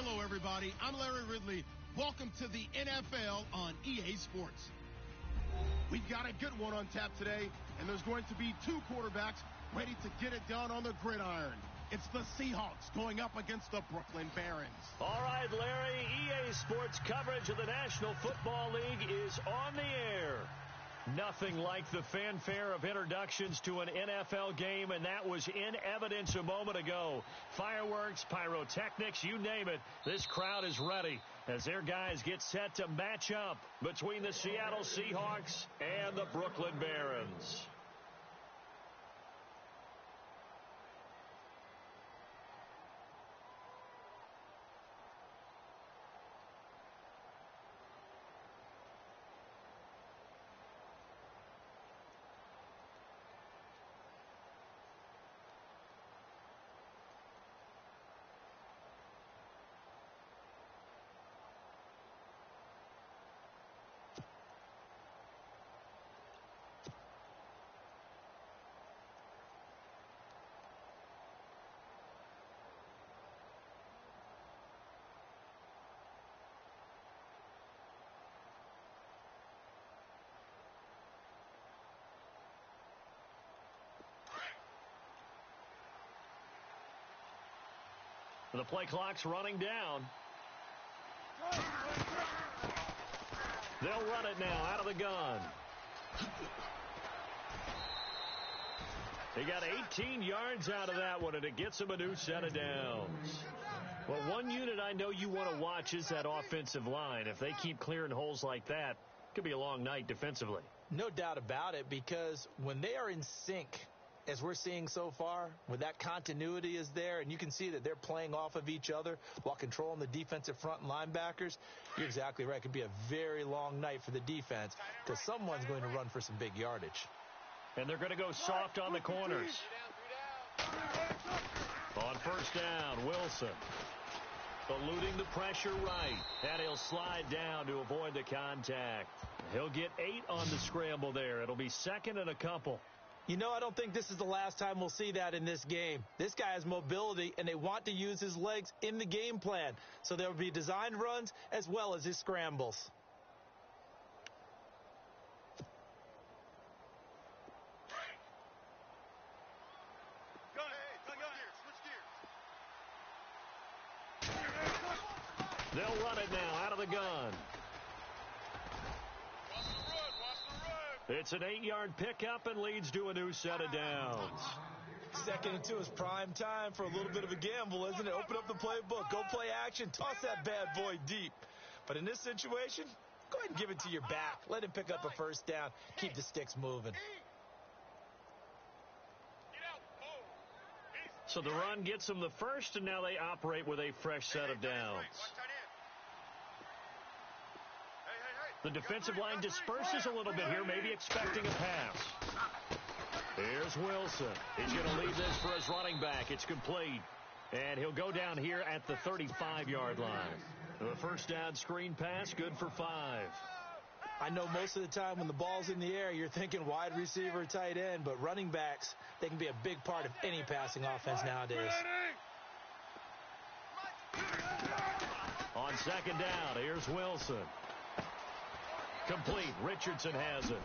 Hello, everybody. I'm Larry Ridley. Welcome to the NFL on EA Sports. We've got a good one on tap today, and there's going to be two quarterbacks ready to get it done on the gridiron. It's the Seahawks going up against the Brooklyn Barons. All right, Larry, EA Sports coverage of the National Football League is on the air. Nothing like the fanfare of introductions to an NFL game, and that was in evidence a moment ago. Fireworks, pyrotechnics, you name it. This crowd is ready as their guys get set to match up between the Seattle Seahawks and the Brooklyn Barons. The play clock's running down. They'll run it now out of the gun. They got 18 yards out of that one, and it gets them a new set of downs. Well, one unit I know you want to watch is that offensive line. If they keep clearing holes like that, it could be a long night defensively. No doubt about it, because when they are in sync, as we're seeing so far, when that continuity is there, and you can see that they're playing off of each other while controlling the defensive front and linebackers, you're exactly right. It could be a very long night for the defense because someone's going to run for some big yardage. And they're going to go soft on the corners. On first down, Wilson eluding the pressure right, and he'll slide down to avoid the contact. He'll get 8 on the scramble there. It'll be second and a couple. You know, I don't think this is the last time we'll see that in this game. This guy has mobility, and they want to use his legs in the game plan. So there will be designed runs as well as his scrambles. They'll run it now out of the gun. It's an 8-yard pickup and leads to a new set of downs. Second and 2 is prime time for a little bit of a gamble, isn't it? Open up the playbook, go play action, toss that bad boy deep. But in this situation, go ahead and give it to your back. Let him pick up a first down. Keep the sticks moving. So the run gets them the first, and now they operate with a fresh set of downs. The defensive line disperses a little bit here, maybe expecting a pass. Here's Wilson. He's going to leave this for his running back. It's complete. And he'll go down here at the 35-yard line. The first down screen pass, good for 5. I know most of the time when the ball's in the air, you're thinking wide receiver, tight end, but running backs, they can be a big part of any passing offense nowadays. On second down, here's Wilson. Complete. Richardson has it.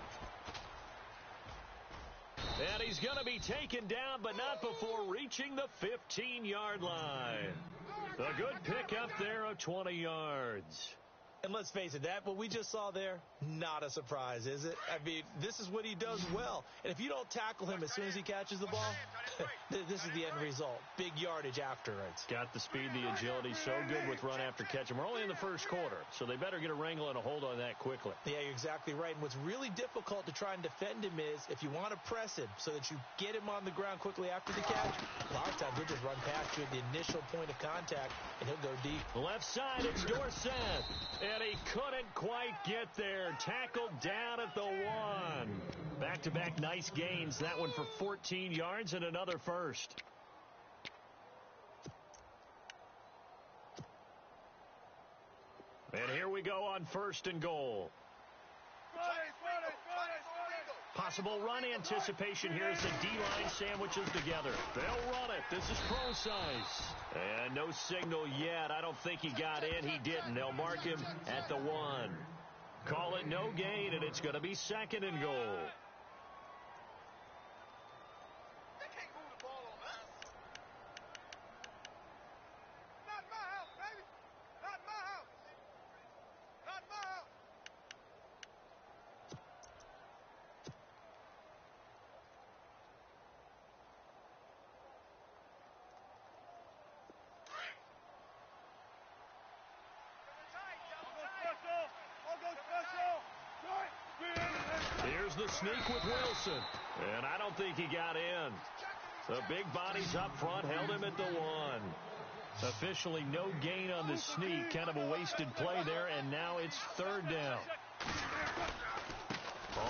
And he's going to be taken down, but not before reaching the 15-yard line. A good pickup there of 20 yards. And let's face it, what we just saw there, not a surprise, is it? I mean, this is what he does well. And if you don't tackle him as soon as he catches the ball, this is the end result. Big yardage afterwards. Got the speed, the agility, so good with run after catch. And we're only in the first quarter, so they better get a wrangle and a hold on that quickly. Yeah, you're exactly right. And what's really difficult to try and defend him is if you want to press him so that you get him on the ground quickly after the catch, a lot of times he'll just run past you at the initial point of contact, and he'll go deep. Left side, it's Dorsett. And he couldn't quite get there. Tackled down at the 1. Back-to-back nice gains. That one for 14 yards and another first. And here we go on first and goal. possible run anticipation here as the D-line sandwiches together. They'll run it. This is Pro-Size. And no signal yet. I don't think he got in. He didn't. They'll mark him at the 1. Call it no gain, and it's going to be 2nd and goal. Here's the sneak with Wilson, and I don't think he got in. The big bodies up front held him at the 1. Officially no gain on the sneak, kind of a wasted play there, and now it's 3rd down.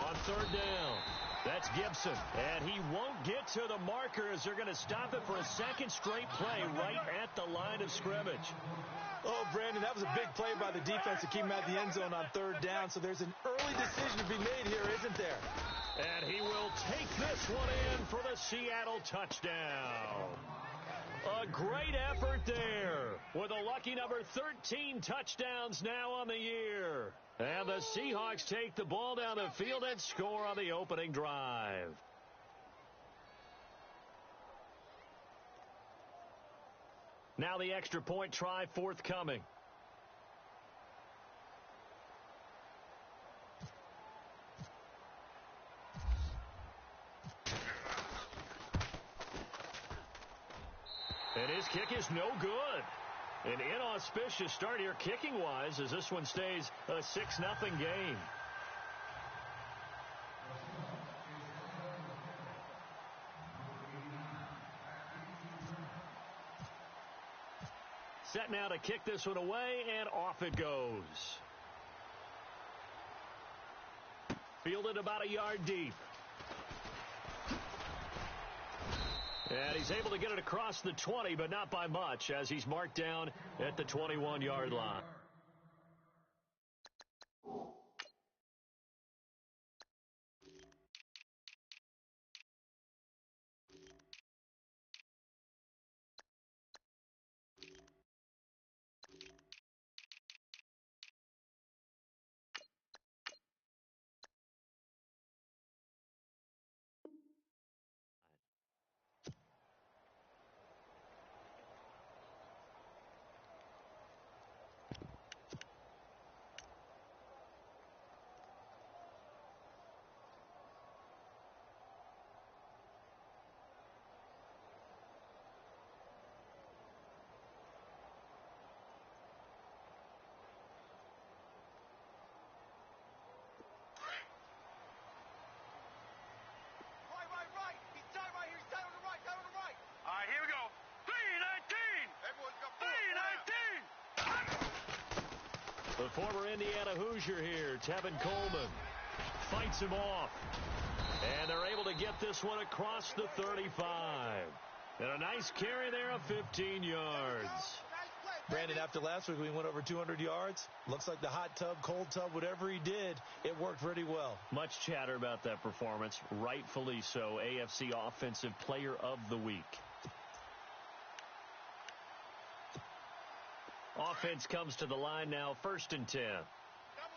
On 3rd down, that's Gibson, and he won't get to the marker as they're going to stop it for a 2nd straight play right at the line of scrimmage. Oh, Brandon, that was a big play by the defense to keep him at the end zone on 3rd down, so there's an early decision to be made here, isn't there? And he will take this one in for the Seattle touchdown. A great effort there with a lucky number 13 touchdowns now on the year. And the Seahawks take the ball down the field and score on the opening drive. Now the extra point try forthcoming. And his kick is no good. An inauspicious start here kicking-wise as this one stays a 6-0 game. Set now to kick this one away, and off it goes. Fielded about a yard deep. And he's able to get it across the 20, but not by much, as he's marked down at the 21-yard line. The former Indiana Hoosier here, Tevin Coleman, fights him off. And they're able to get this one across the 35. And a nice carry there of 15 yards. Brandon, after last week we went over 200 yards. Looks like the hot tub, cold tub, whatever he did, it worked pretty well. Much chatter about that performance. Rightfully so. AFC Offensive Player of the Week. Offense comes to the line now, 1st and 10. Double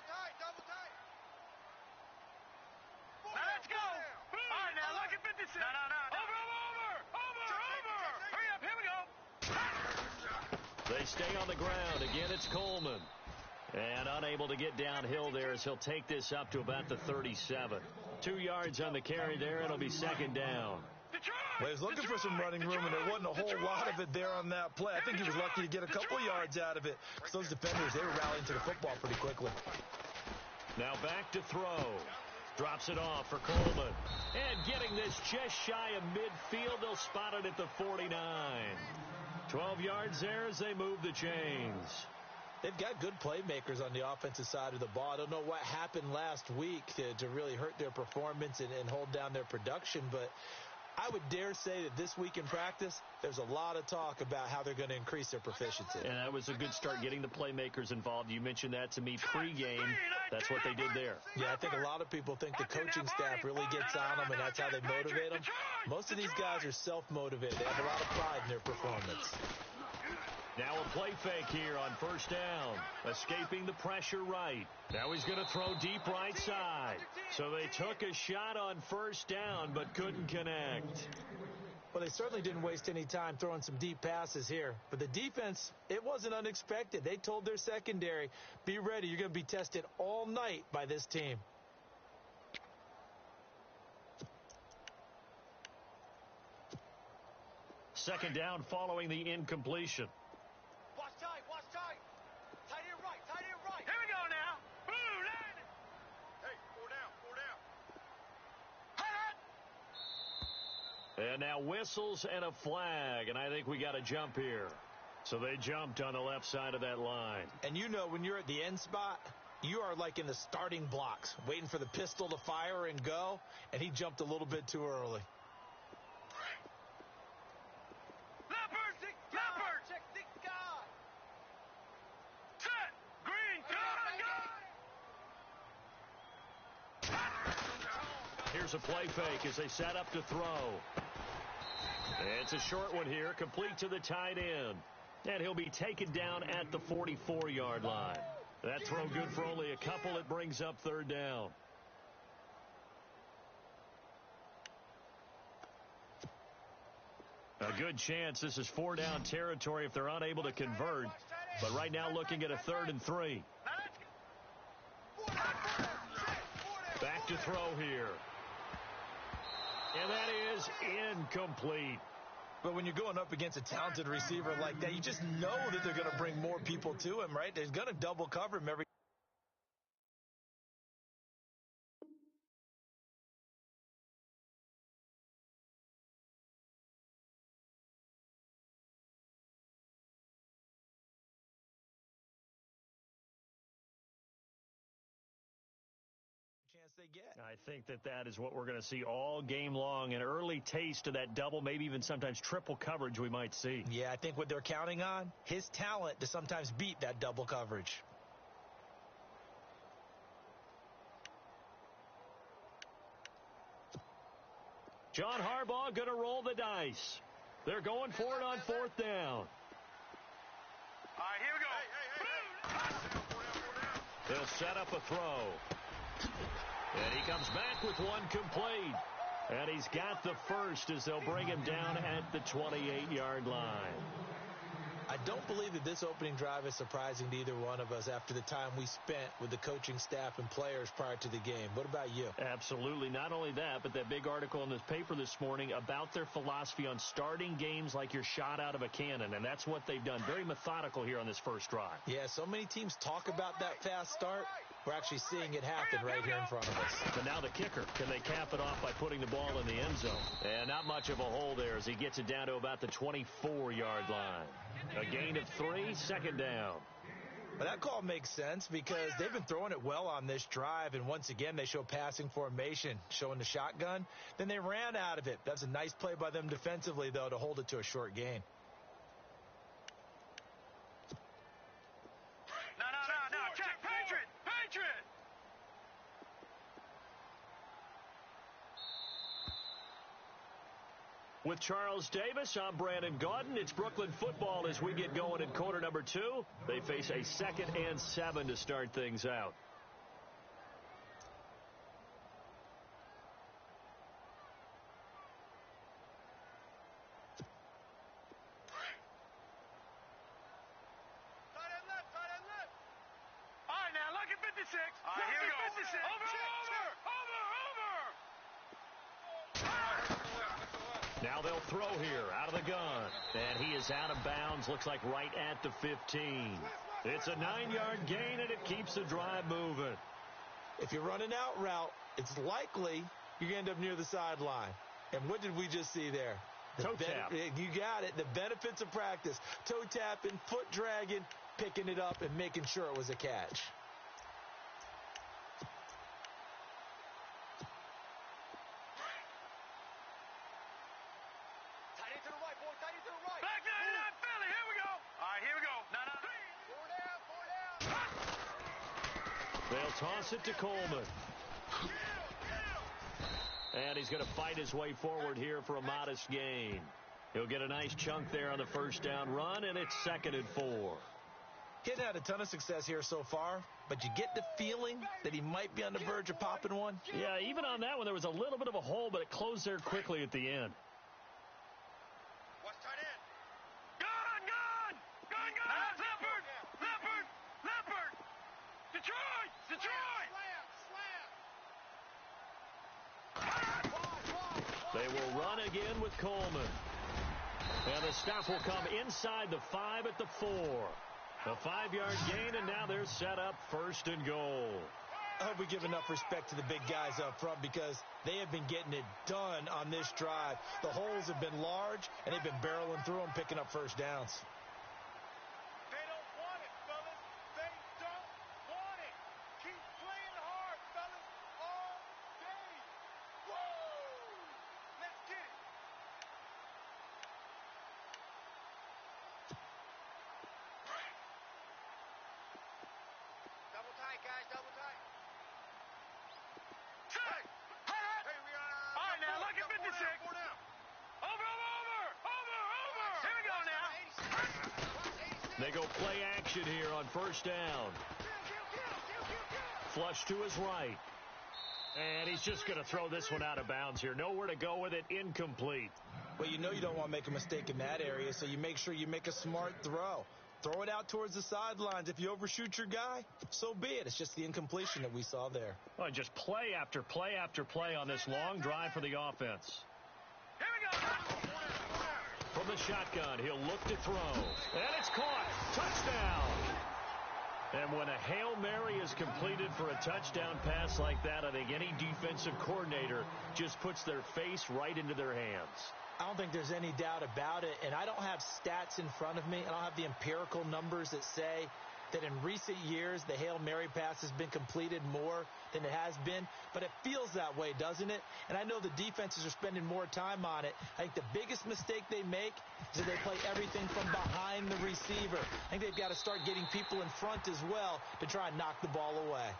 tight, double tight. Now let's go. All right, now look at 56. No. Over. Hurry up, here we go. They stay on the ground. Again, it's Coleman. And unable to get downhill there as he'll take this up to about the 37. 2 yards on the carry there. It'll be 2nd down. Well, he was looking for some running room, and there wasn't a whole lot of it there on that play. I think he was lucky to get a couple yards out of it, because those defenders, they were rallying to the football pretty quickly. Now back to throw. Drops it off for Coleman. And getting this just shy of midfield, they'll spot it at the 49. 12 yards there as they move the chains. They've got good playmakers on the offensive side of the ball. I don't know what happened last week to really hurt their performance and hold down their production, but I would dare say that this week in practice, there's a lot of talk about how they're going to increase their proficiency. And that was a good start getting the playmakers involved. You mentioned that to me pregame. That's what they did there. Yeah, I think a lot of people think the coaching staff really gets on them, and that's how they motivate them. Most of these guys are self-motivated. They have a lot of pride in their performance. Now a play fake here on first down. Escaping the pressure right. Now he's going to throw deep right side. So they took a shot on first down but couldn't connect. Well, they certainly didn't waste any time throwing some deep passes here. But the defense, it wasn't unexpected. They told their secondary, be ready. You're going to be tested all night by this team. Second down following the incompletion. Watch tight, watch tight. Tight end right, tight end right. Here we go now. Boom, land it. Hey, 4 down, 4 down. And now whistles and a flag, and I think we got a jump here. So they jumped on the left side of that line. And you know, when you're at the end spot, you are like in the starting blocks, waiting for the pistol to fire and go, and he jumped a little bit too early. Check the guy. Set. Green, go. Here's a play fake as they set up to throw. It's a short one here, complete to the tight end. And he'll be taken down at the 44-yard line. That throw good for only a couple. It brings up third down. A good chance this is 4-down territory if they're unable to convert. But right now looking at a 3rd and 3. Back to throw here. And that is incomplete. But when you're going up against a talented receiver like that, you just know that they're going to bring more people to him, right? They're going to double cover him every. Chance they get. I think that is what we're going to see all game long. An early taste of that double, maybe even sometimes triple coverage we might see. Yeah, I think what they're counting on, his talent to sometimes beat that double coverage. John Harbaugh going to roll the dice. They're going for it on 4th down. All right, here we go. Hey. They'll set up a throw. And he comes back with one complete. And he's got the first as they'll bring him down at the 28-yard line. I don't believe that this opening drive is surprising to either one of us after the time we spent with the coaching staff and players prior to the game. What about you? Absolutely. Not only that, but that big article in this paper this morning about their philosophy on starting games like you're shot out of a cannon, and that's what they've done. Very methodical here on this first drive. Yeah, so many teams talk about that fast start. We're actually seeing it happen right here in front of us. But now the kicker. Can they cap it off by putting the ball in the end zone? And not much of a hole there as he gets it down to about the 24-yard line. A gain of 3, 2nd down. But that call makes sense because they've been throwing it well on this drive, and once again they show passing formation, showing the shotgun. Then they ran out of it. That's a nice play by them defensively, though, to hold it to a short gain. No. Check. Patriot. With Charles Davis, I'm Brandon Gaudin. It's Brooklyn football as we get going in quarter number 2. They face a 2nd and 7 to start things out. Tight end left. All right, now look at 56. All right, here we go. 56. Over. Now they'll throw here out of the gun. And he is out of bounds. Looks like right at the 15. It's a 9-yard gain, and it keeps the drive moving. If you're running out route, it's likely you're going to end up near the sideline. And what did we just see there? Toe tap. You got it. The benefits of practice. Toe tapping, foot dragging, picking it up, and making sure it was a catch. They'll toss it to Coleman. And he's going to fight his way forward here for a modest gain. He'll get a nice chunk there on the first down run, and it's 2nd and 4. He hadn't had a ton of success here so far, but you get the feeling that he might be on the verge of popping one. Yeah, even on that one, there was a little bit of a hole, but it closed there quickly at the end. Watch tight end. Gone! Leopard! Detroit! They will run again with Coleman. And the stop will come inside the 5 at the 4. A 5-yard gain, and now they're set up 1st and goal. I hope we give enough respect to the big guys up front because they have been getting it done on this drive. The holes have been large, and they've been barreling through them, picking up first downs. They don't want it, fellas. They don't want it. Keep playing hard, fellas, all day. Woo! Let's get it. Double tight, guys, double tight. Hey, we are. All right, now, look at 56. Over. Here we go now. They go play action here on first down. Flush to his right. And he's just going to throw this one out of bounds here. Nowhere to go with it. Incomplete. Well, you know you don't want to make a mistake in that area, so you make sure you make a smart throw. Throw it out towards the sidelines. If you overshoot your guy, so be it. It's just the incompletion that we saw there. Well, just play after play after play on this long drive for the offense. Here we go. From the shotgun, he'll look to throw. And it's caught. Touchdown. And when a Hail Mary is completed for a touchdown pass like that, I think any defensive coordinator just puts their face right into their hands. I don't think there's any doubt about it, and I don't have stats in front of me. I don't have the empirical numbers that say that in recent years the Hail Mary pass has been completed more than it has been, but it feels that way, doesn't it? And I know the defenses are spending more time on it. I think the biggest mistake they make is that they play everything from behind the receiver. I think they've got to start getting people in front as well to try and knock the ball away.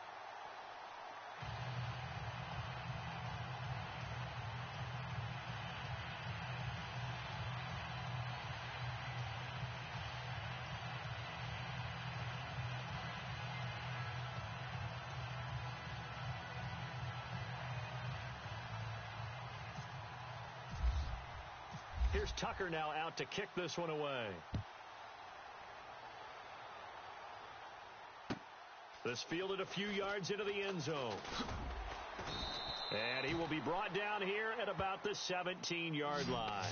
Here's Tucker now out to kick this one away. This fielded a few yards into the end zone. And he will be brought down here at about the 17-yard line.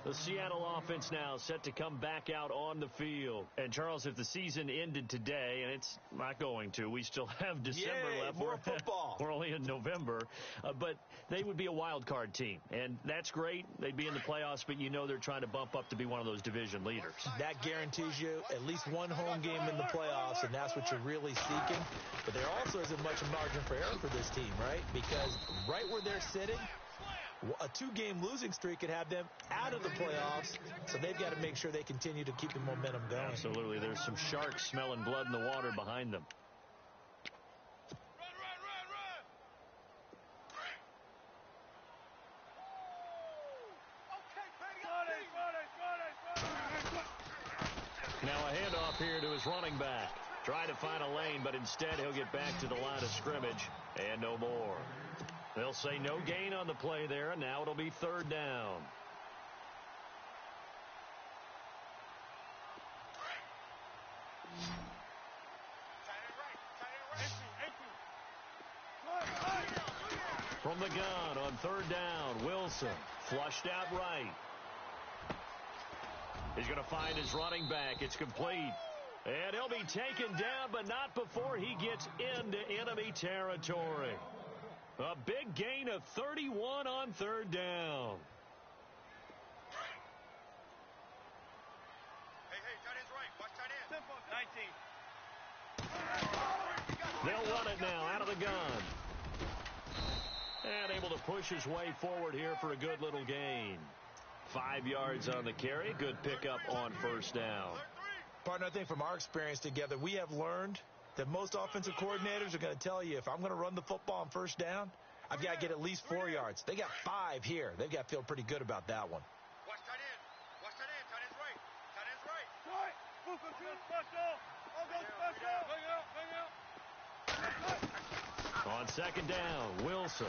The Seattle offense now set to come back out on the field. And, Charles, if the season ended today, and it's not going to, we still have December left. More football. We're only in November. But they would be a wild card team. And that's great. They'd be in the playoffs, but you know they're trying to bump up to be one of those division leaders. That guarantees you at least one home game in the playoffs, and that's what you're really seeking. But there also isn't much margin for error for this team, right? Because right where they're sitting, a 2-game losing streak could have them out of the playoffs, so they've got to make sure they continue to keep the momentum going. Absolutely. There's some sharks smelling blood in the water behind them. Now a handoff here to his running back. Trying to find a lane, but instead he'll get back to the line of scrimmage and no more. They'll say no gain on the play there, and now it'll be 3rd down. From the gun on 3rd down, Wilson flushed out right. He's going to find his running back. It's complete. And he'll be taken down, but not before he gets into enemy territory. A big gain of 31 on 3rd down. Hey, tight end's right. Watch tight end. 19. They'll run it now out of the gun. And able to push his way forward here for a good little gain. 5 yards on the carry. Good pickup on 1st down. Partner, I think from our experience together, we have learned that most offensive coordinators are going to tell you, if I'm going to run the football on first down, I've got to get at least 4 yards. They got 5 here. They've got to feel pretty good about that one. Watch tight end. Watch tight end. Tight end's right. Tight end's right. Right. Move, go special. I'll go special. Bring out. On second down, Wilson.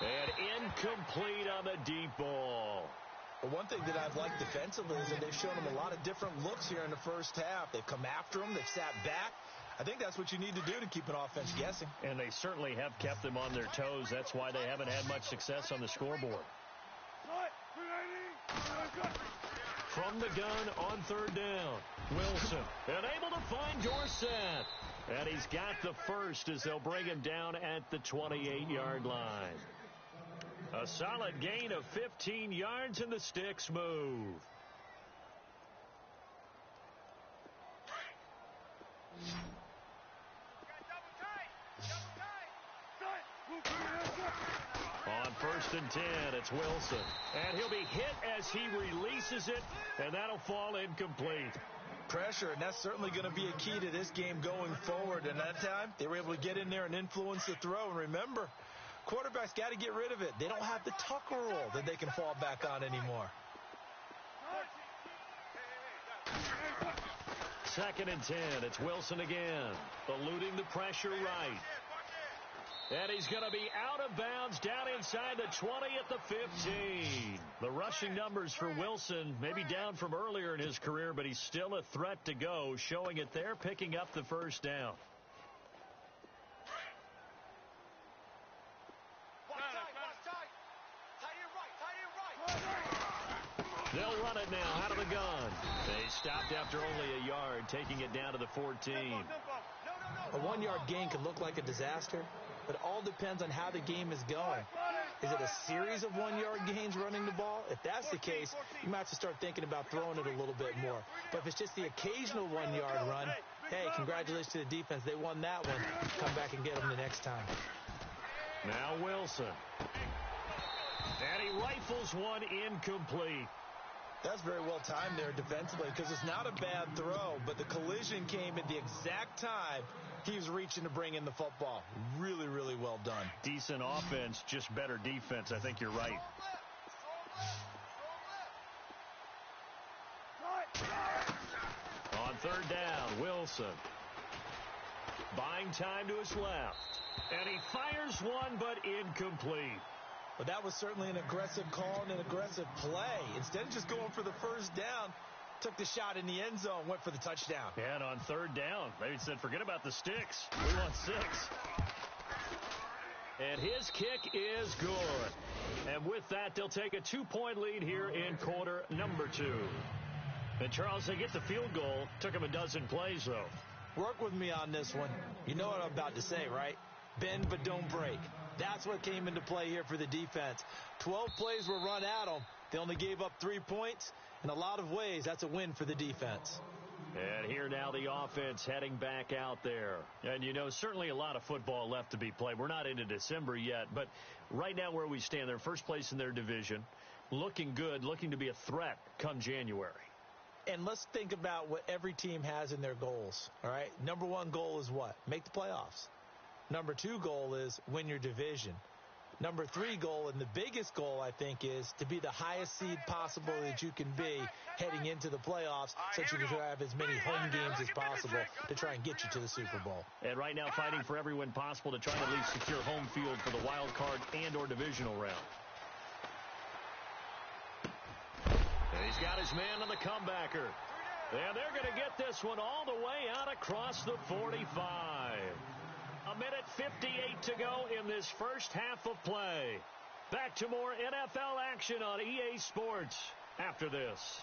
And incomplete on the deep ball. Well, one thing that I've liked defensively is that they've shown them a lot of different looks here in the first half. They've come after them. They've sat back. I think that's what you need to do to keep an offense guessing. And they certainly have kept them on their toes. That's why they haven't had much success on the scoreboard. From the gun on third down, Wilson. And able to find Dorsett. And he's got the first as they'll bring him down at the 28-yard line. A solid gain of 15 yards, and the sticks move. On first and 10, it's Wilson. And he'll be hit as he releases it, and that'll fall incomplete. Pressure, and that's certainly going to be a key to this game going forward. And that time, they were able to get in there and influence the throw. And remember, quarterbacks got to get rid of it. They don't have the tuck rule that they can fall back on anymore. Second and 10, it's Wilson again, eluding the pressure right. And he's going to be out of bounds down inside the 20 at the 15. The rushing numbers for Wilson may be down from earlier in his career, but he's still a threat to go, showing it there, picking up the first down. They'll run it now out of the gun. They stopped after only a yard, taking it down to the 14. A 1-yard gain could look like a disaster, but it all depends on how the game is going. Is it a series of 1-yard gains running the ball? If that's the case, you might have to start thinking about throwing it a little bit more. But if it's just the occasional 1-yard run, hey, congratulations to the defense. They won that one. Come back and get them the next time. Now Wilson. And he rifles one incomplete. That's very well timed there defensively, because it's not a bad throw, but the collision came at the exact time he was reaching to bring in the football. Really, really well done. Decent offense, just better defense. I think you're right. On third down, Wilson. Buying time to his left. And he fires one, but incomplete. But that was certainly an aggressive call and an aggressive play. Instead of just going for the first down, took the shot in the end zone, went for the touchdown. And on third down, they said, forget about the sticks. We want 6. And his kick is good. And with that, they'll take a 2-point lead here in quarter number 2. And, Charles, they get the field goal. Took him a dozen plays, though. Work with me on this one. You know what I'm about to say, right? Bend but don't break. That's what came into play here for the defense. 12 plays were run at them. They only gave up 3 points. In a lot of ways, that's a win for the defense. And here now the offense heading back out there. And, you know, certainly a lot of football left to be played. We're not into December yet, but right now where we stand, they're first place in their division, looking good, looking to be a threat come January. And let's think about what every team has in their goals, all right? Number 1 goal is what? Make the playoffs. Number 2 goal is win your division. Number 3 goal, and the biggest goal, I think, is to be the highest seed possible that you can be heading into the playoffs, so that you can have as many home games as possible to try and get you to the Super Bowl. And right now fighting for every win possible to try and at least secure home field for the wild card and or divisional round. And he's got his man on the comebacker. And they're going to get this one all the way out across the 45. A minute 58 to go in this first half of play. Back to more NFL action on EA Sports after this.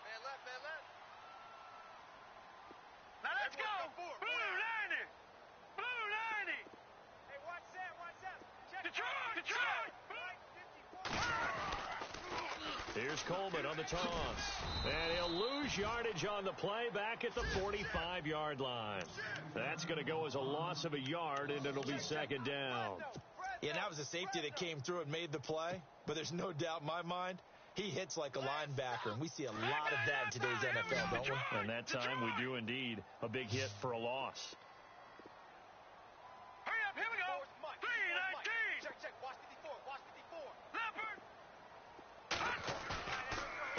Man left. Now let's go! Blue 90! Blue 90! Hey, watch that. Check Detroit! Here's Coleman on the toss. And he'll lose yardage on the play back at the 45-yard line. That's going to go as a loss of a yard, and it'll be second down. Yeah, that was a safety that came through and made the play, but there's no doubt in my mind he hits like a linebacker, and we see a lot of that in today's NFL, don't we? And that time we do indeed a big hit for a loss. Hurry up, here we go. 3-19. Check. Watch 54.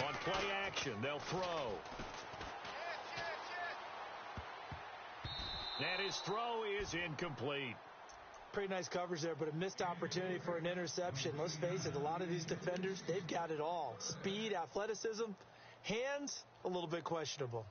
On play action, they'll throw. And his throw is incomplete. Pretty nice coverage there, but a missed opportunity for an interception. Let's face it, a lot of these defenders, they've got it all. Speed, athleticism, hands, a little bit questionable.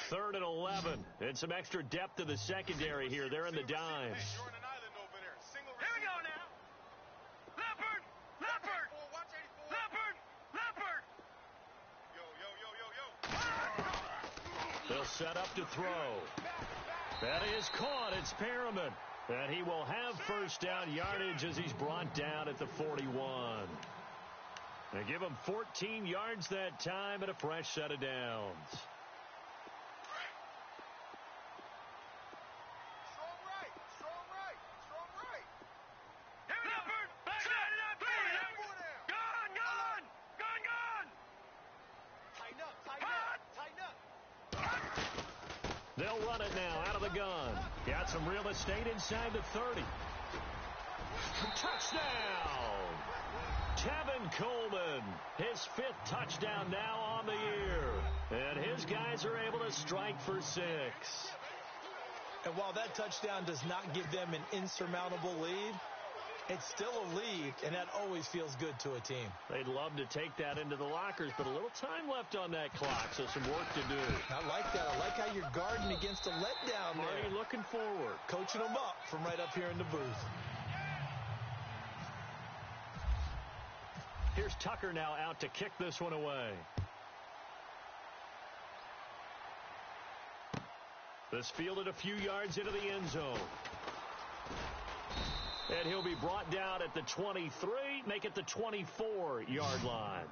Third and 11, and some extra depth to the secondary here. They're in the dime. Hey, you're on an island over there. Single receiver. Here we go now. Leopard. Watch 84. Leopard. Yo. They'll set up to throw. That is caught. It's Perriman. And he will have first down yardage as he's brought down at the 41. They give him 14 yards that time and a fresh set of downs. They'll run it now out of the gun. Got some real estate inside the 30. Touchdown! Tevin Coleman, his 5th touchdown now on the year. And his guys are able to strike for 6. And while that touchdown does not give them an insurmountable lead, it's still a lead, and that always feels good to a team. They'd love to take that into the lockers, but a little time left on that clock, so some work to do. I like that. I like how you're guarding against a letdown there. Marty looking forward. Coaching them up from right up here in the booth. Here's Tucker now out to kick this one away. This fielded a few yards into the end zone. And he'll be brought down at the 23, make it the 24-yard line.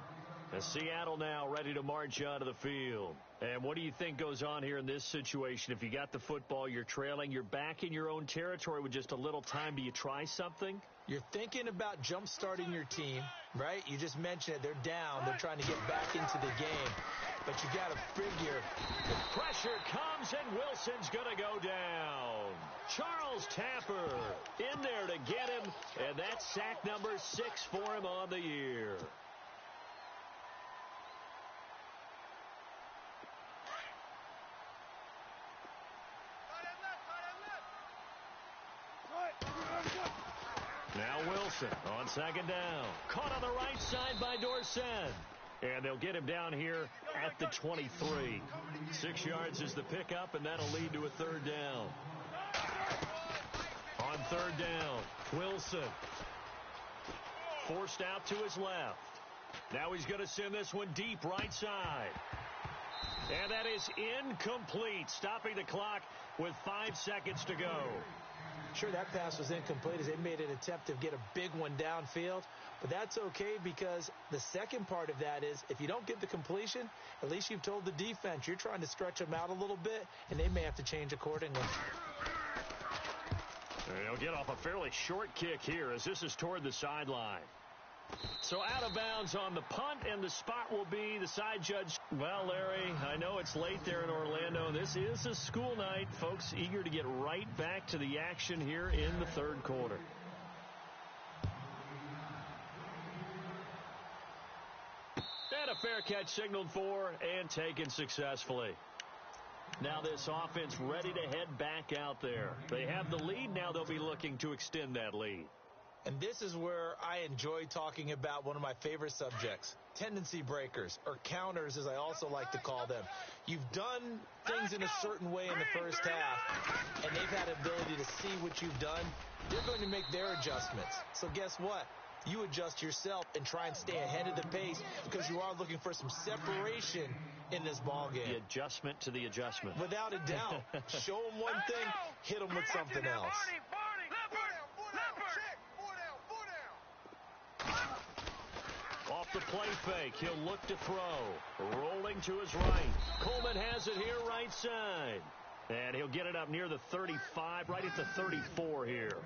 And Seattle now ready to march onto the field. And what do you think goes on here in this situation? If you got the football, you're trailing, you're back in your own territory with just a little time. Do you try something? You're thinking about jump-starting your team, right? You just mentioned it. They're down. They're trying to get back into the game. But you got to figure. The pressure comes, and Wilson's going to go down. Charles Tapper in there to get him, and that's sack number 6 for him on the year. Now Wilson on second down. Caught on the right side by Dorsett. And they'll get him down here at the 23. 6 yards is the pickup, and that'll lead to a third down. On third down, Wilson forced out to his left. Now he's going to send this one deep right side. And that is incomplete, stopping the clock with 5 seconds to go. Sure, that pass was incomplete as they made an attempt to get a big one downfield. But that's okay because the second part of that is if you don't get the completion, at least you've told the defense you're trying to stretch them out a little bit, and they may have to change accordingly. They'll get off a fairly short kick here as this is toward the sideline. So out of bounds on the punt, and the spot will be the side judge. Well, Larry, I know it's late there in Orlando. This is a school night. Folks eager to get right back to the action here in the third quarter. And a fair catch signaled for and taken successfully. Now this offense ready to head back out there. They have the lead. Now they'll be looking to extend that lead. And this is where I enjoy talking about one of my favorite subjects, tendency breakers, or counters as I also like to call them. You've done things in a certain way in the first half, and they've had ability to see what you've done. They're going to make their adjustments. So guess what? You adjust yourself and try and stay ahead of the pace because you are looking for some separation in this ball game. The adjustment to the adjustment. Without a doubt. Show them one thing, hit them with something else. the play fake. He'll look to throw. Rolling to his right. Coleman has it here right side. And he'll get it up near the 35, right at the 34 here.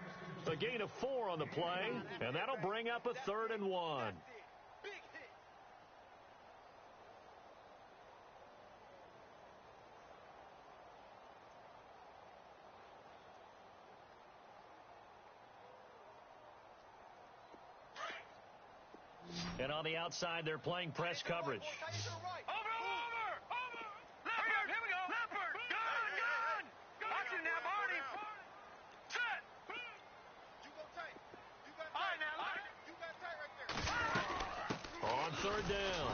A gain of 4 on the play, and that'll bring up a 3rd and 1. And on the outside, they're playing press coverage. Over! Leopard! Here we go! Leopard! Gun! Watch it now, Barney! Set! You go tight. You got tight. All right, now, look. You got tight right there. On 3rd down,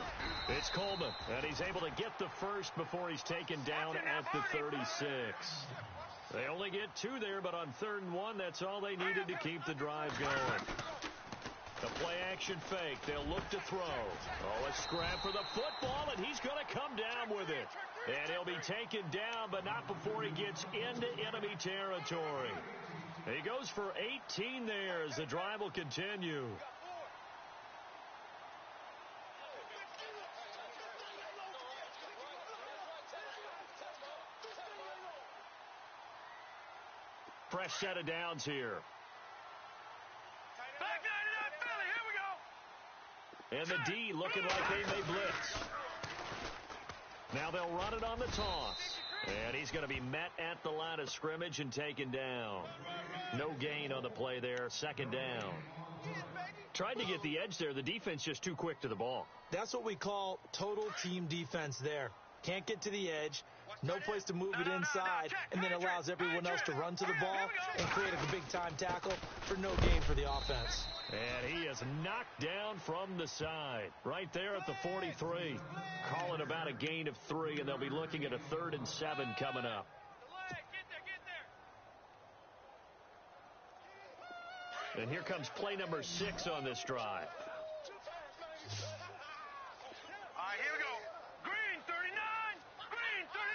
it's Coleman, and he's able to get the first before he's taken down at the 36. They only get 2 there, but on 3rd and 1, that's all they needed to keep the drive going. The play-action fake. They'll look to throw. Oh, a scrap for the football, and he's going to come down with it. And he'll be taken down, but not before he gets into enemy territory. He goes for 18 there as the drive will continue. Fresh set of downs here. And the D looking like they may blitz. Now they'll run it on the toss. And he's going to be met at the line of scrimmage and taken down. No gain on the play there. 2nd down. Tried to get the edge there. The defense just too quick to the ball. That's what we call total team defense there. Can't get to the edge, no place to move it inside, and then allows everyone else to run to the ball and create a big-time tackle for no gain for the offense. And he is knocked down from the side. Right there at the 43. Call it about a gain of 3, and they'll be looking at a 3rd and 7 coming up. And here comes play number 6 on this drive. All right, here we go. Green, 39. Green, 39.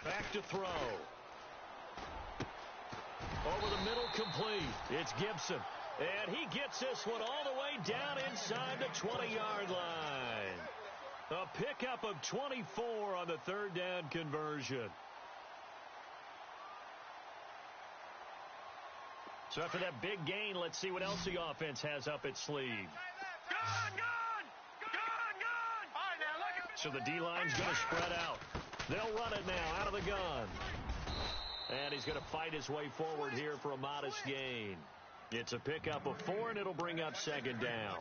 Back to throw. Over the middle, complete. It's Gibson. And he gets this one all the way down inside the 20-yard line. A pickup of 24 on the 3rd down conversion. So after that big gain, let's see what else the offense has up its sleeve. Gun! All right, now look at. So the D-line's going to spread out. They'll run it now out of the gun. And he's going to fight his way forward here for a modest gain. It's a pickup of 4, and it'll bring up 2nd down.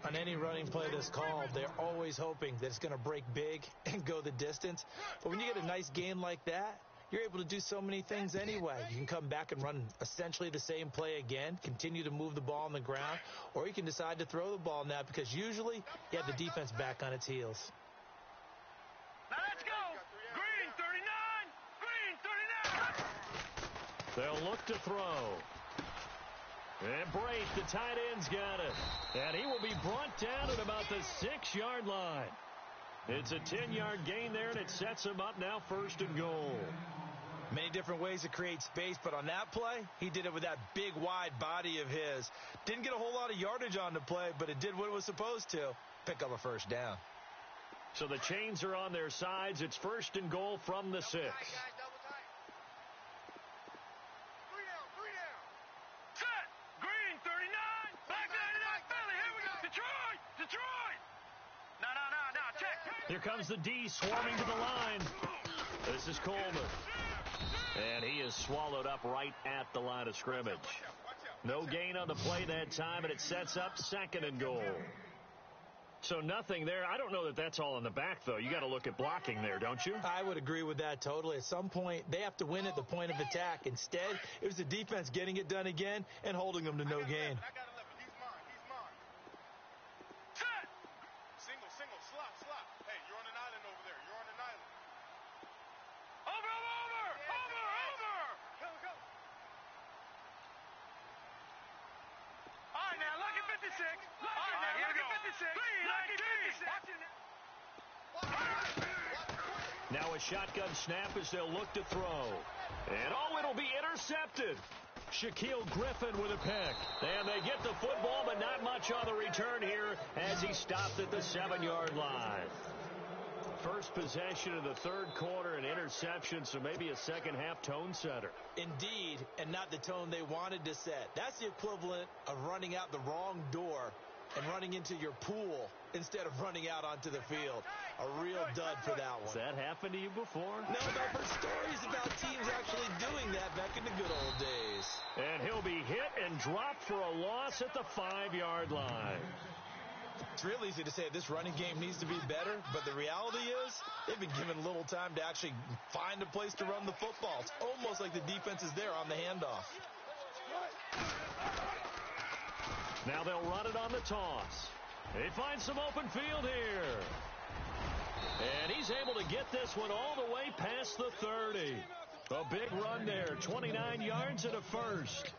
On any running play that's called, they're always hoping that it's going to break big and go the distance. But when you get a nice gain like that, you're able to do so many things anyway. You can come back and run essentially the same play again, continue to move the ball on the ground, or you can decide to throw the ball now because usually you have the defense back on its heels. Now let's go. Green, 39. Green, 39. They'll look to throw. And Braith, the tight end's got it. And he will be brought down at about the 6-yard line. It's a 10-yard gain there, and it sets him up now 1st and goal. Many different ways to create space, but on that play, he did it with that big, wide body of his. Didn't get a whole lot of yardage on the play, but it did what it was supposed to. Pick up a 1st down. So the chains are on their sides. It's 1st and goal from the 6. Here comes the D swarming to the line. This is Coleman. And he is swallowed up right at the line of scrimmage. No gain on the play that time, and it sets up 2nd and goal. So nothing there. I don't know that that's all in the back, though. You got to look at blocking there, don't you? I would agree with that totally. At some point, they have to win at the point of attack. Instead, it was the defense getting it done again and holding them to no gain. Now a shotgun snap as they'll look to throw. And it'll be intercepted. Shaquille Griffin with a pick. And they get the football, but not much on the return here as he stopped at the 7-yard line. First possession of the third quarter, an interception, so maybe a second-half tone setter. Indeed, and not the tone they wanted to set. That's the equivalent of running out the wrong door and running into your pool instead of running out onto the field. A real dud for that one. Has that happened to you before? No, but I've heard stories about teams actually doing that back in the good old days. And he'll be hit and dropped for a loss at the 5-yard line. It's real easy to say this running game needs to be better, but the reality is they've been given little time to actually find a place to run the football. It's almost like the defense is there on the handoff. Now they'll run it on the toss. They find some open field here. And he's able to get this one all the way past the 30. A big run there, 29 yards and a first.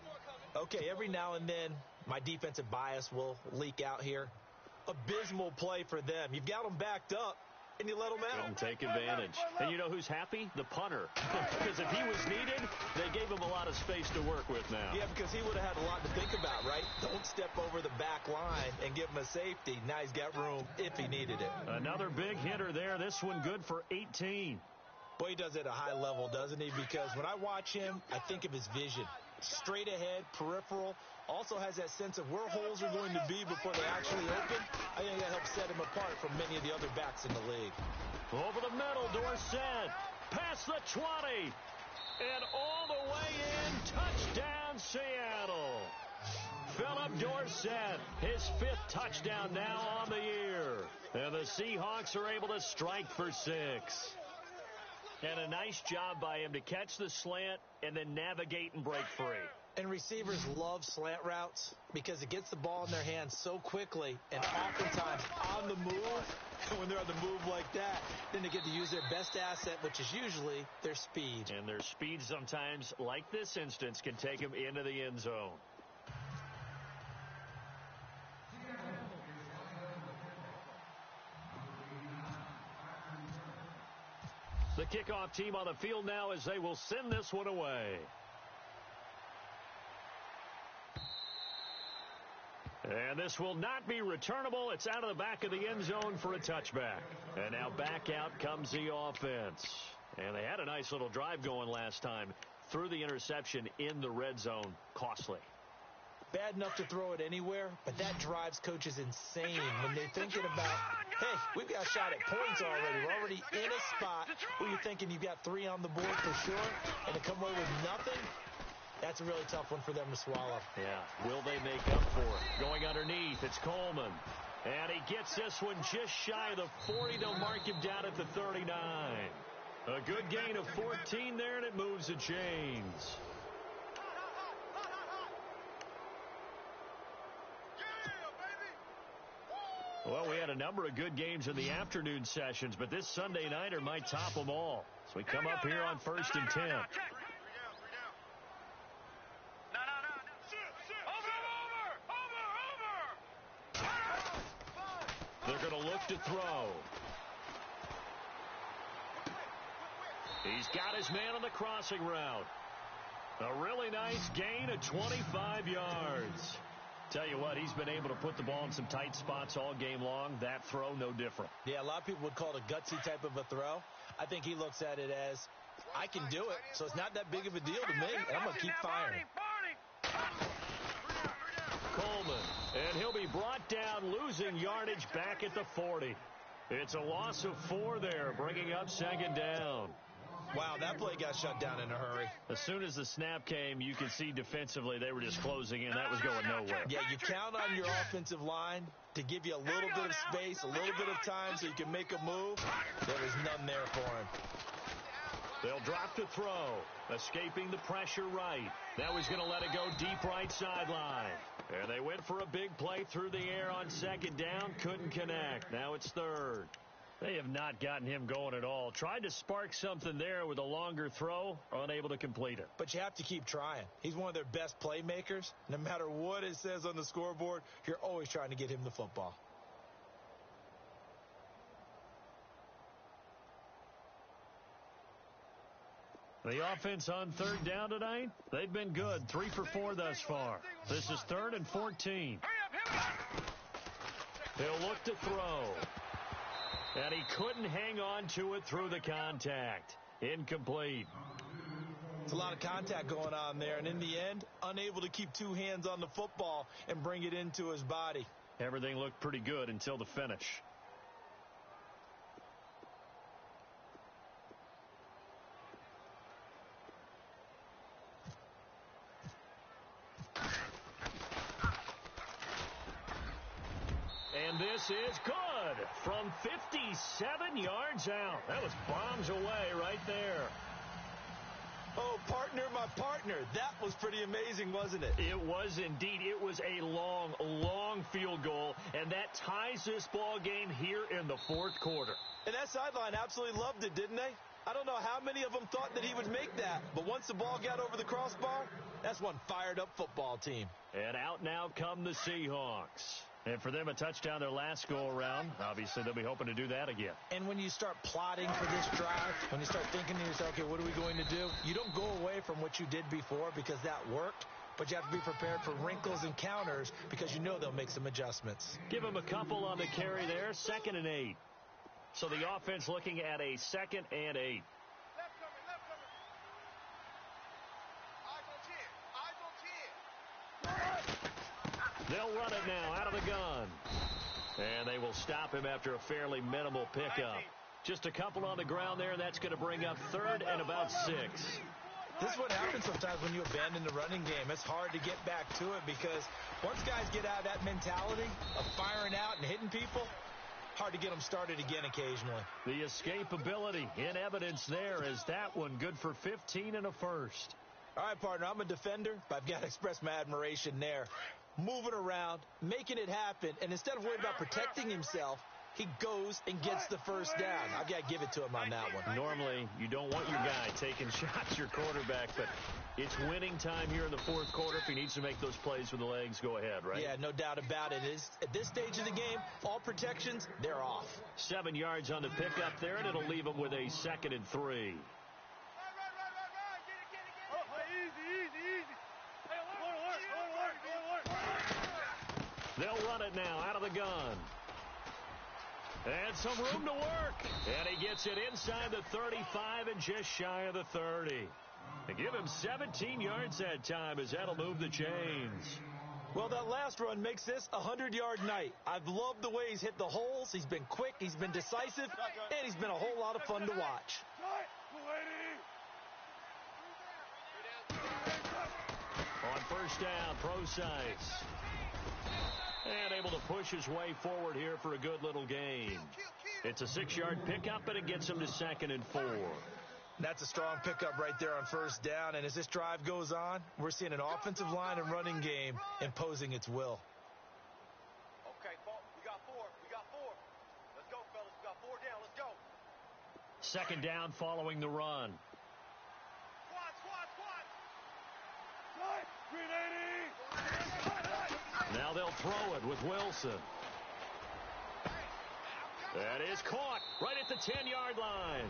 Okay, every now and then my defensive bias will leak out here. Abysmal play for them. You've got them backed up, and you let them out. And take advantage. And you know who's happy? The punter. Because if he was needed, they gave him a lot of space to work with now. Yeah, because he would have had a lot to think about, right? Don't step over the back line and give him a safety. Now he's got room if he needed it. Another big hitter there. This one good for 18. Boy, he does it at a high level, doesn't he? Because when I watch him, I think of his vision. Straight ahead, peripheral, also has that sense of where holes are going to be before they actually open. I think that helps set him apart from many of the other backs in the league. Over the middle, Dorsett, past the 20, and all the way in, touchdown Seattle. Philip Dorsett, his 5th touchdown now on the year. And the Seahawks are able to strike for 6. And a nice job by him to catch the slant and then navigate and break free. And receivers love slant routes because it gets the ball in their hands so quickly and oftentimes on the move. And when they're on the move like that, then they get to use their best asset, which is usually their speed. And their speed sometimes, like this instance, can take them into the end zone. The kickoff team on the field now as they will send this one away. And this will not be returnable. It's out of the back of the end zone for a touchback. And now back out comes the offense. And they had a nice little drive going last time. Threw the interception in the red zone. Costly. Bad enough to throw it anywhere, but that drives coaches insane when they're thinking about, hey, we've got a shot at points already. We're already in a spot where you're thinking you've got 3 on the board for sure, and to come away with nothing, that's a really tough one for them to swallow. Yeah, will they make up for it? Going underneath, it's Coleman. And he gets this one just shy of the 40. They'll mark him down at the 39. A good gain of 14 there, and it moves the chains. Well, we had a number of good games in the afternoon sessions, but this Sunday nighter might top them all. So we come up here on 1st and 10. They're going to look to throw. He's got his man on the crossing route. A really nice gain of 25 yards. Tell you what, he's been able to put the ball in some tight spots all game long. That throw, no different. Yeah, a lot of people would call it a gutsy type of a throw. I think he looks at it as, I can do it, so it's not that big of a deal to me, and I'm going to keep firing. Coleman, and he'll be brought down, losing yardage back at the 40. It's a loss of 4 there, bringing up 2nd down. Wow, that play got shut down in a hurry. As soon as the snap came, you could see defensively they were just closing in. That was going nowhere. Yeah, you count on your offensive line to give you a little bit of space, a little bit of time so you can make a move. There was none there for him. They'll drop to throw, escaping the pressure right. Now he's going to let it go deep right sideline. And they went for a big play through the air on 2nd down. Couldn't connect. Now it's 3rd. They have not gotten him going at all. Tried to spark something there with a longer throw, unable to complete it. But you have to keep trying. He's one of their best playmakers. No matter what it says on the scoreboard, you're always trying to get him the football. The offense on third down tonight, they've been good. 3 for 4 thus far. This is 3rd and 14. He'll look to throw. And he couldn't hang on to it through the contact. Incomplete. It's a lot of contact going on there, and in the end, unable to keep 2 hands on the football and bring it into his body. Everything looked pretty good until the finish. And this is good from 57 yards out. That was bombs away right there. Oh, partner, my partner. That was pretty amazing, wasn't it? It was indeed. It was a long, long field goal, and that ties this ball game here in the 4th quarter. And that sideline absolutely loved it, didn't they? I don't know how many of them thought that he would make that, but once the ball got over the crossbar, that's one fired-up football team. And out now come the Seahawks. And for them, a touchdown their last go-around. Obviously, they'll be hoping to do that again. And when you start plotting for this drive, when you start thinking to yourself, okay, what are we going to do? You don't go away from what you did before because that worked, but you have to be prepared for wrinkles and counters because you know they'll make some adjustments. Give them a couple on the carry there, 2nd and 8. So the offense looking at a 2nd and 8. Left coming, left coming. Eyes on 10, eyes on 10. They'll run it now out of the gun. And they will stop him after a fairly minimal pickup. Just a couple on the ground there, and that's going to bring up 3rd and about 6. This is what happens sometimes when you abandon the running game. It's hard to get back to it because once guys get out of that mentality of firing out and hitting people, hard to get them started again occasionally. The escapability in evidence there is that one good for 15 and a first. All right, partner, I'm a defender, but I've got to express my admiration there. Moving around, making it happen, and instead of worrying about protecting himself, he goes and gets the first down. I've got to give it to him on that one. Normally, you don't want your guy taking shots, your quarterback, but it's winning time here in the 4th quarter. If he needs to make those plays with the legs, go ahead, right? Yeah, no doubt about it. At this stage of the game, all protections, they're off. 7 yards on the pickup there, and it'll leave him with a 2nd and 3. They'll run it now out of the gun. And some room to work. And he gets it inside the 35 and just shy of the 30. They give him 17 yards that time as that'll move the chains. Well, that last run makes this a 100-yard night. I've loved the way he's hit the holes. He's been quick. He's been decisive. And he's been a whole lot of fun to watch. On first down, Procise. And able to push his way forward here for a good little gain. It's a 6-yard pickup, but it gets him to 2nd and 4. That's a strong pickup right there on first down. And as this drive goes on, we're seeing an offensive line and running game imposing its will. Okay, we got 4. We got 4. Let's go, fellas. We got 4 down. Let's go. 2nd down following the run. Squad. Now they'll throw it with Wilson. That is caught right at the 10-yard line.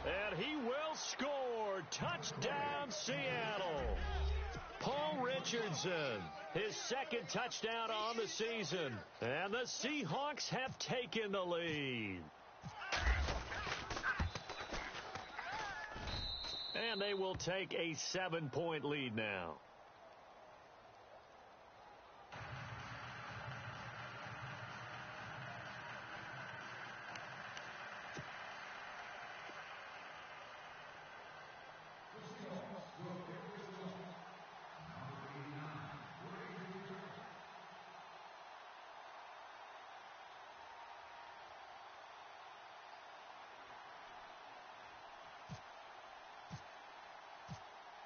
And he will score. Touchdown, Seattle. Paul Richardson, his 2nd touchdown on the season. And the Seahawks have taken the lead. And they will take a 7-point lead now.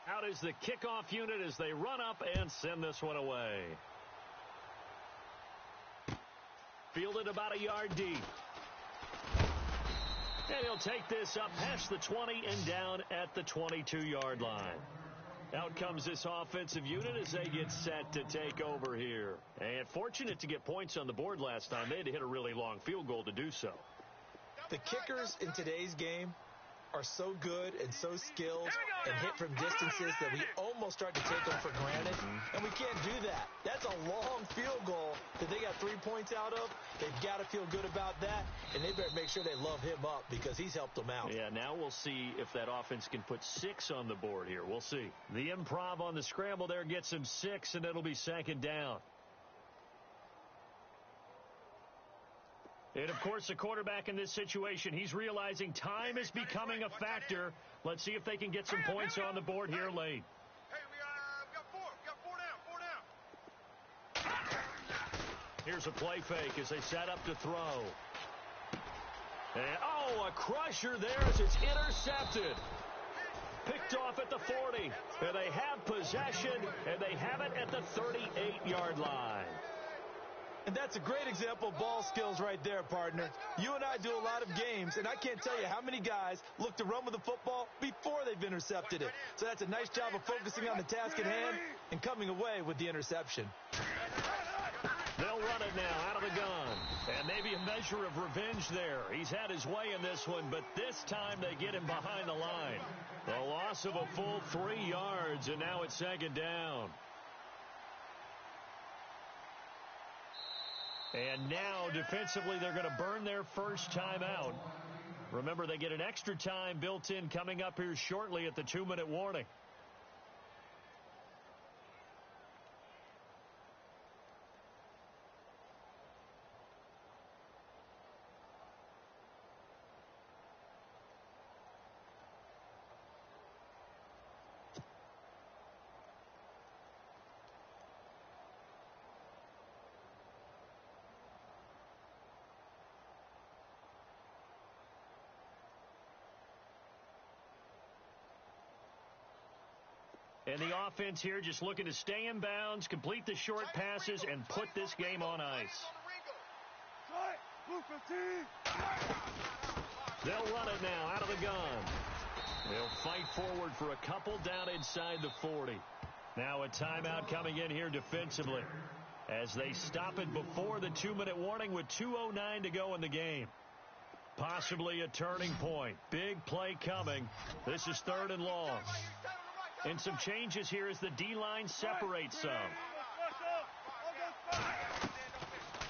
Out is the kickoff unit as they run up and send this one away. Fielded about a yard deep. And he'll take this up past the 20 and down at the 22-yard line. Out comes this offensive unit as they get set to take over here. And fortunate to get points on the board last time. They had to hit a really long field goal to do so. The kickers in today's game are so good and so skilled and hit from distances that we almost start to take them for granted, and we can't do that. That's a long field goal that they got 3 points out of. They've got to feel good about that, and they better make sure they love him up because he's helped them out. Yeah, now we'll see if that offense can put 6 on the board here. We'll see. The improv on the scramble there gets him 6, and it'll be second down. And, of course, the quarterback in this situation, he's realizing time is becoming a factor. Let's see if they can get some points on the board here late. Hey, we got 4. We got 4 down. Here's a play fake as they set up to throw. And, oh, a crusher there as it's intercepted. Picked off at the 40. And they have possession, and they have it at the 38-yard line. And that's a great example of ball skills right there, partner. You and I do a lot of games, and I can't tell you how many guys look to run with the football before they've intercepted it. So that's a nice job of focusing on the task at hand and coming away with the interception. They'll run it now out of the gun. And maybe a measure of revenge there. He's had his way in this one, but this time they get him behind the line. A loss of a full 3 yards, and now it's second down. And now, defensively, they're going to burn their first timeout. Remember, they get an extra time built in coming up here shortly at the 2-minute warning. And the offense here just looking to stay in bounds, complete the short passes, and put this game on ice. They'll run it now out of the gun. They'll fight forward for a couple down inside the 40. Now a timeout coming in here defensively as they stop it before the 2-minute warning with 2:09 to go in the game. Possibly a turning point. Big play coming. This is 3rd and long. And some changes here as the D-line separates some.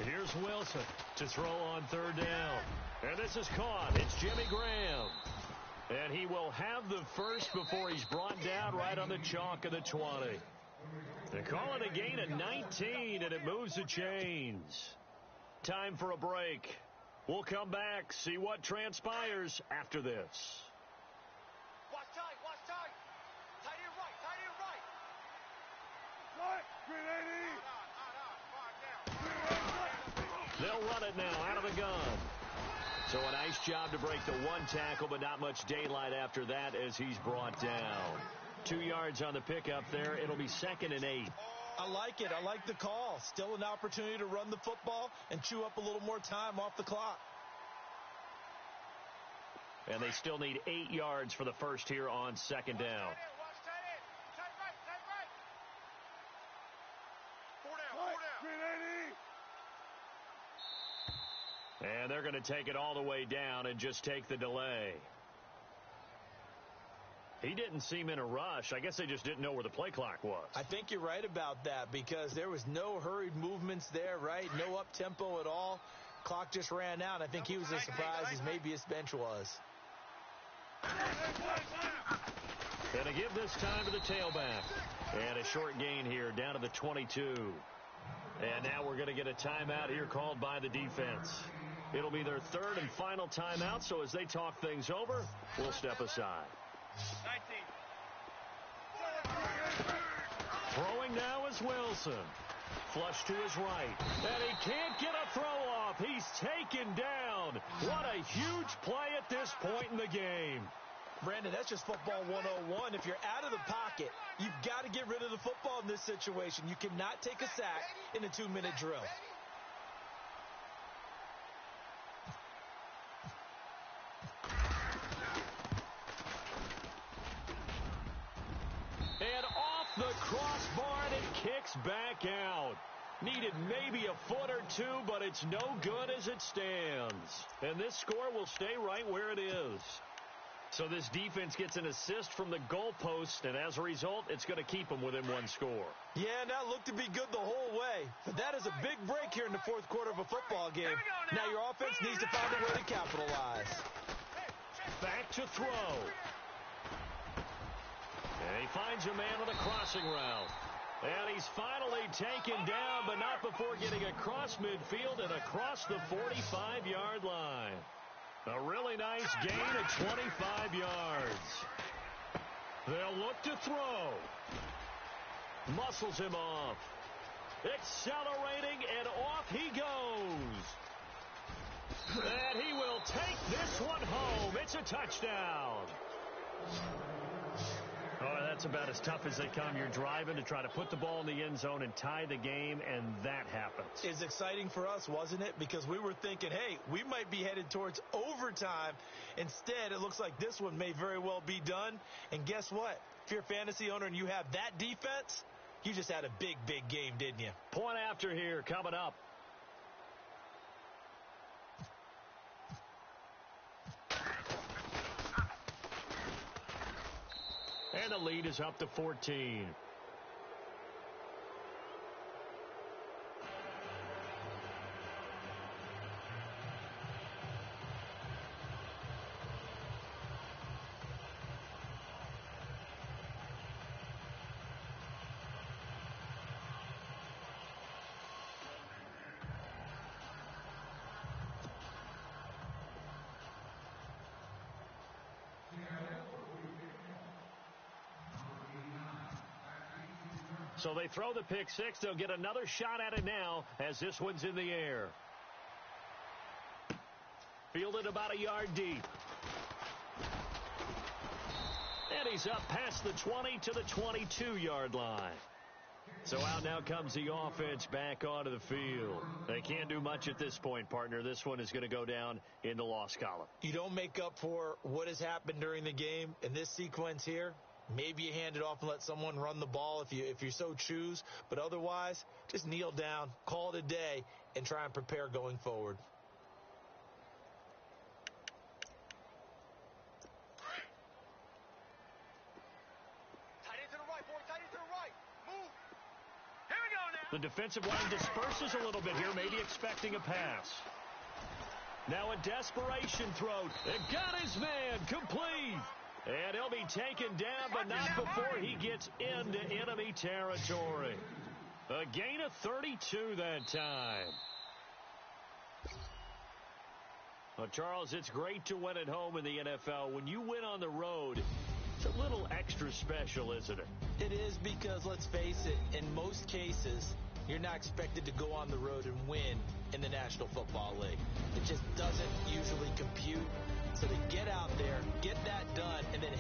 Here's Wilson to throw on 3rd down. And this is caught. It's Jimmy Graham. And he will have the first before he's brought down right on the chalk of the 20. They call it a gain of 19, and it moves the chains. Time for a break. We'll come back, see what transpires after this. Watch tight. Tight end right. They'll run it now out of the gun. So a nice job to break the 1 tackle, but not much daylight after that as he's brought down. 2 yards on the pickup there. It'll be 2nd and 8. I like it. I like the call. Still an opportunity to run the football and chew up a little more time off the clock. And they still need 8 yards for the first here on 2nd down. Watch tight end. Tight right. 4 down. And they're going to take it all the way down and just take the delay. He didn't seem in a rush. I guess they just didn't know where the play clock was. I think you're right about that because there was no hurried movements there, right? No up-tempo at all. Clock just ran out. I think he was as surprised as maybe his bench was. And to give this time to the tailback. And a short gain here down to the 22. And now we're going to get a timeout here called by the defense. It'll be their 3rd and final timeout, so as they talk things over, we'll step aside. 19. Throwing now is Wilson. Flush to his right. And he can't get a throw off. He's taken down. What a huge play at this point in the game. Brandon, that's just football 101. If you're out of the pocket, you've got to get rid of the football in this situation. You cannot take a sack in a 2-minute drill. And off the crossbar, and it kicks back out. Needed maybe a foot or two, but it's no good as it stands. And this score will stay right where it is. So this defense gets an assist from the goalpost, and as a result, it's going to keep them within one score. Yeah, and that looked to be good the whole way. But that is a big break here in the fourth quarter of a football game. Now your offense needs to find a way to capitalize. Back to throw. And he finds a man on the crossing route. And he's finally taken down, but not before getting across midfield and across the 45-yard line. A really nice gain at 25 yards. They'll look to throw. Muscles him off. Accelerating, and off he goes. And he will take this one home. It's a touchdown. Oh, that's about as tough as they come. You're driving to try to put the ball in the end zone and tie the game, and that happens. It's exciting for us, wasn't it? Because we were thinking, hey, we might be headed towards overtime. Instead, it looks like this one may very well be done. And guess what? If you're a fantasy owner and you have that defense, you just had a big, big game, didn't you? Point after here coming up. And the lead is up to 14. So they throw the pick six. They'll get another shot at it now as this one's in the air. Fielded about a yard deep. And he's up past the 20 to the 22-yard line. So out now comes the offense back onto the field. They can't do much at this point, partner. This one is going to go down in the loss column. You don't make up for what has happened during the game in this sequence here. Maybe you hand it off and let someone run the ball if you so choose. But otherwise, just kneel down, call it a day, and try and prepare going forward. Tight end to the right, boy. Tight end to the right. Move. Here we go now. The defensive line disperses a little bit here, maybe expecting a pass. Now a desperation throw. It got his man complete. And he'll be taken down, but not before he gets into enemy territory. A gain of 32 that time. Well, Charles, it's great to win at home in the NFL. When you win on the road, it's a little extra special, isn't it? It is because, let's face it, in most cases, you're not expected to go on the road and win in the National Football League. It just doesn't usually compute. So to get out there, get that done, and then